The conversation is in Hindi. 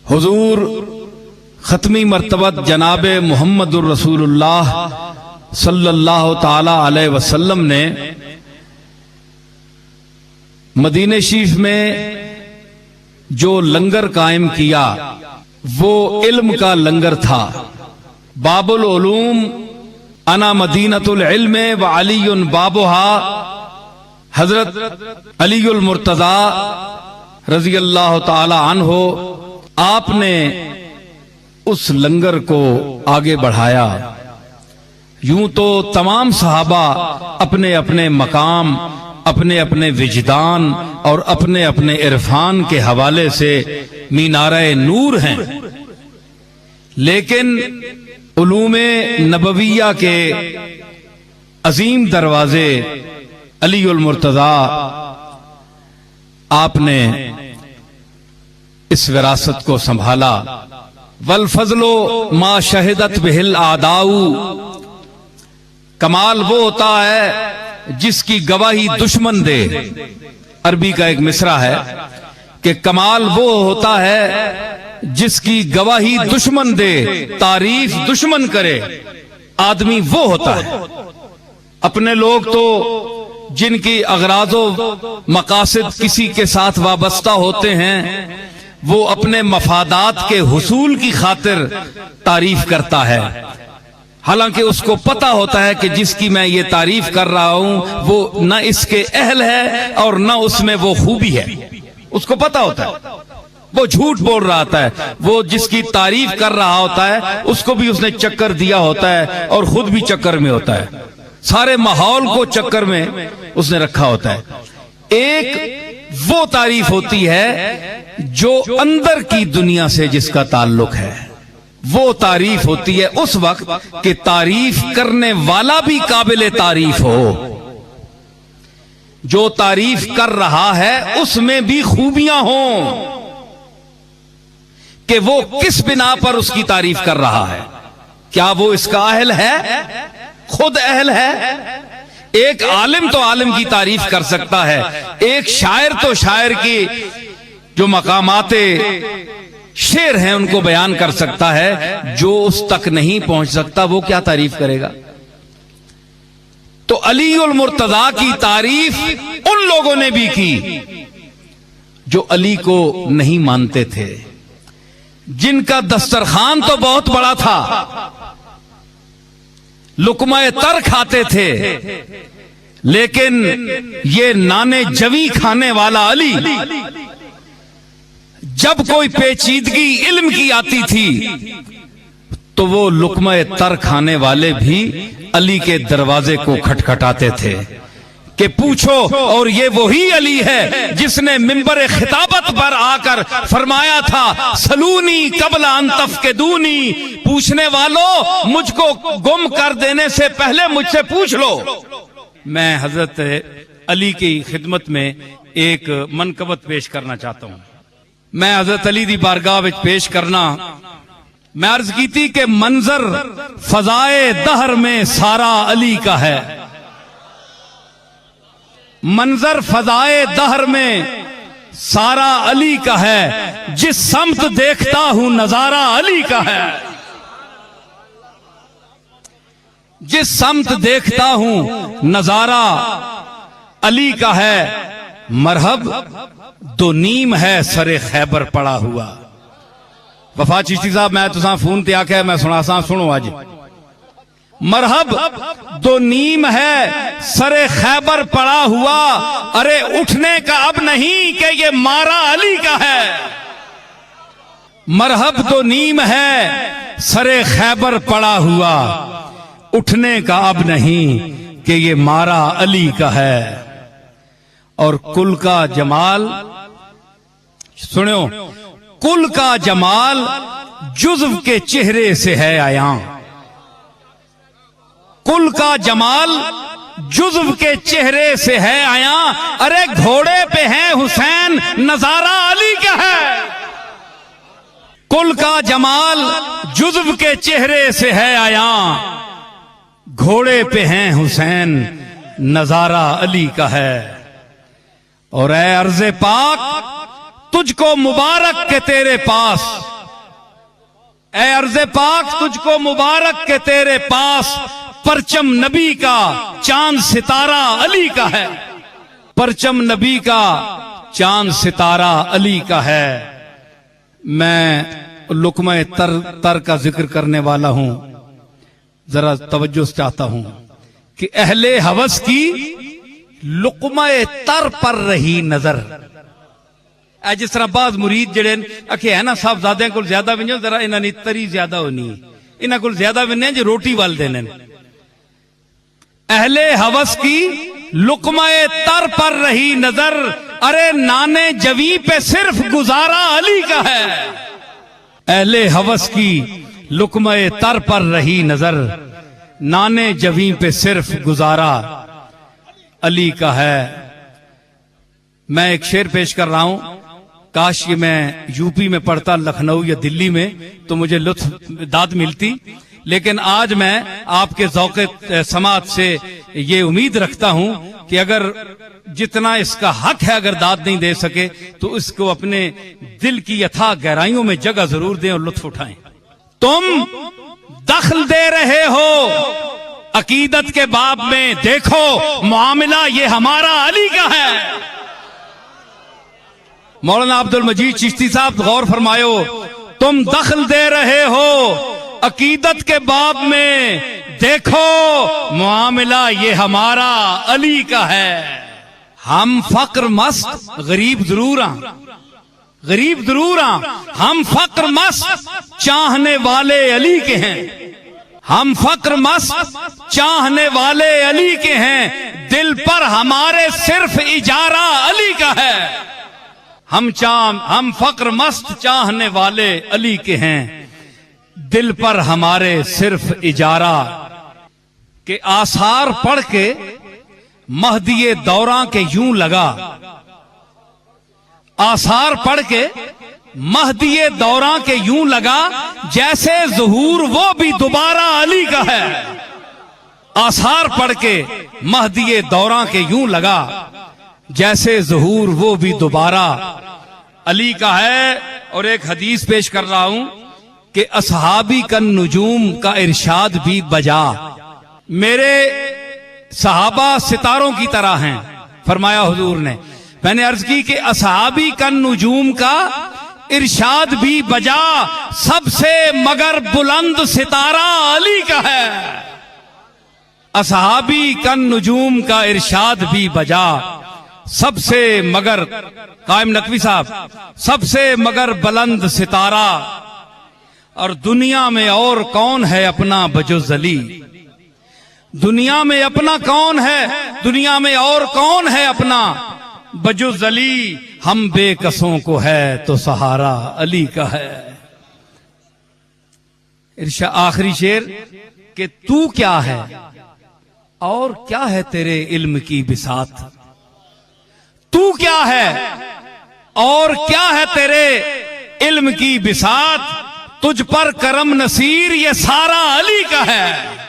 हुजूर खत्मी मर्तबत जनाब मुहम्मदुर रसूलुल्लाह सल्लल्लाहु ताला अलैहि वसल्लम ने मदीने शरीफ में जो लंगर कायम किया वो इल्म का लंगर था। बाबुल उलूम अना मदीनतुल इल्म व अलीयुन बाबुहा। हजरत अलीउल मुर्तजा रजी अल्लाह ताला अन्हो आपने उस लंगर को आगे बढ़ाया। यूं तो तमाम सहाबा अपने अपने मकाम, अपने अपने विजदान और अपने अपने इरफान के हवाले से मीनारे नूर हैं, लेकिन उलूमे नबविया के अजीम दरवाजे अलीउल मुर्तजा आपने इस विरासत को संभाला। वल फजलो मा शहिदत बिहिल आदाऊ। कमाल वो होता है जिसकी गवाही दुश्मन दे। अरबी का एक मिसरा है कि कमाल वो होता है जिसकी गवाही दुश्मन दे, तारीफ दुश्मन करे, आदमी वो होता है। अपने लोग तो जिनकी अगराजो मकासद किसी के साथ वाबस्ता होते हैं, वो अपने मफादात के हुसूल की खातिर तारीफ करता है, हालांकि उसको पता होता है कि जिसकी मैं ये तारीफ कर रहा हूं वो न इसके अहल है और न उसमें वो खूबी है। उसको पता होता है, वो झूठ बोल रहा होता है। वो जिसकी तारीफ कर रहा होता है उसको भी उसने चक्कर दिया होता है और खुद भी चक्कर में होता है। सारे माहौल को चक्कर में उसने रखा होता है। एक वो तारीफ होती है जो अंदर की दुनिया से जिसका ताल्लुक है। वो तारीफ होती है उस वक्त कि तारीफ करने वाला भी काबिल तारीफ हो। जो तारीफ कर रहा है उसमें भी खूबियां हों कि वो किस बिना पर उसकी तारीफ कर रहा है। क्या वो इसका अहल है, खुद अहल है? एक आलिम तो आलिम की तारीफ कर सकता है, एक शायर तो शायर की जो मकामाते शेर हैं उनको बयान कर सकता है। जो उस तक नहीं पहुंच सकता वो क्या तारीफ करेगा? तो अलीउल मुर्तजा की तारीफ उन लोगों ने भी की जो अली को नहीं मानते थे, जिनका दस्तरखान तो बहुत बड़ा था, लुकमा तर खाते थे, लेकिन ये नाने जवी खाने वाला अली, जब कोई पेचीदगी इल्म की आती थी तो वो लुकमा तर खाने वाले भी अली के दरवाजे को खटखटाते थे कि पूछो। और ये वही अली है जिसने मिंबर खिताबत पर आकर फरमाया था, सलूनी कबला अंतफ के दूनी। पूछने वालों, मुझको गुम कर देने से पहले मुझसे पूछ लो। मैं हजरत अली की खिदमत में एक मनकबत पेश करना चाहता हूं। मैं हजरत अली दी बारगाह विच पेश करना, मैं अर्ज की थी कि मंजर फजाए दहर में सारा अली का है। मंजर फजाए दहर में सारा अली का है, जिस समत देखता हूं नजारा अली का है। जिस समत देखता हूं नजारा अली का है। मरहब दो नीम है सरे खैबर पड़ा हुआ। वफा चिश्ती साहब, मैं तुसा फोन ते आख्या मैं सुना सुनो आज। मरहब दो नीम है सरे खैबर पड़ा हुआ, अरे उठने का अब नहीं कि ये मारा अली का है। मरहब दो नीम है सरे खैबर पड़ा हुआ, उठने का अब नहीं कि ये मारा अली का है। और कुल का जमाल सुनो, कुल का जमाल जुज़्व के चेहरे से है आया। कुल का जमाल जुज़्व के चेहरे से है आया, अरे घोड़े पे है हुसैन नजारा अली का है। कुल का जमाल जुज़्व के चेहरे से है आया, घोड़े पे हैं हुसैन नजारा अली का है। और ऐ अर्ज़े पाक तुझको मुबारक के तेरे पास ए अर्ज़े पाक तुझको मुबारक के तेरे पास परचम नबी का चांद सितारा अली का है। परचम नबी का चांद सितारा अली का है। मैं लुक़्मा तर का जिक्र करने वाला हूं, जरा तवज्जो चाहता हूं कि अहले हवस की लुक़्मा तर पर रही नजर। जिस तरह बाज मुरीद जड़े आखे है ना साहबजादे को ज्यादा विनो, जरा इन्होंने तरी ज्यादा होनी, इन्होंने को ज्यादा विने जो रोटी वाल देने। अहले हवस की लुक़्मा तर पर रही नजर, अरे नाने जवी पे सिर्फ गुजारा अली का है। अहले हवस की लुक़्मा तर पर रही नजर, नाने जवी पे सिर्फ गुजारा अली का है। मैं एक शेर पेश कर रहा हूं, काश ये मैं यूपी में पढ़ता, लखनऊ या दिल्ली में, तो मुझे लुत्फ दाद मिलती। लेकिन आज मैं आपके ज़ौक़े समात से ये उम्मीद रखता हूं कि अगर जितना इसका हक है अगर दाद नहीं दे सके तो इसको अपने दिल की यथा गहराइयों में जगह जरूर दें और लुत्फ उठाएं। तुम दखल दे रहे हो अकीदत के बाब में, देखो मामला ये हमारा अली का है। मौलाना अब्दुल मजीद चिश्ती साहब गौर फरमायो, तुम दखल दे रहे हो अकीदत के बाब में, देखो मामला ये हमारा अली का है। हम फक्र मस्त गरीब जरूर गरीब जरूर हम फक्र मस्त चाहने वाले अली के हैं। हम फक्र मस्त चाहने वाले अली के हैं, दिल पर हमारे सिर्फ इजारा अली का है। हम फक्र मस्त चाहने वाले अली के हैं, दिल पर हमारे सिर्फ इजारा के आसार पढ़ के महदिये दौरा के यूं लगा। आसार पढ़ के महदिये दौरा के यूं लगा, जैसे ज़ुहूर वो भी दोबारा अली का है। आसार पढ़ के महदिये दौरा के यूं लगा, जैसे ज़ुहूर वो भी दोबारा अली का है। और एक हदीस पेश कर रहा हूं कि असहाबी कन नुजूम का इरशाद भी बजा, मेरे सहाबा सितारों की तरह हैं, फरमाया हुजूर ने। मैंने अर्ज की कि असहाबी कन नुजूम का इरशाद भी बजा, सबसे मगर बुलंद सितारा अली का है। असहाबी कन नुजूम का इरशाद भी बजा, सबसे मगर, कायम नकवी साहब, सबसे मगर बुलंद सितारा। और दुनिया में और कौन है अपना बजुज़ अली, दुनिया में अपना कौन है, दुनिया में और कौन है अपना बजुज़ अली। हम बेकसों को है तो सहारा अली का है। इरशा आखिरी शेर कि तू क्या है और क्या है तेरे इल्म की बिसात। तू क्या है और क्या है तेरे इल्म की बिसात, तुझ पर करम नसीर ये सारा अली का है।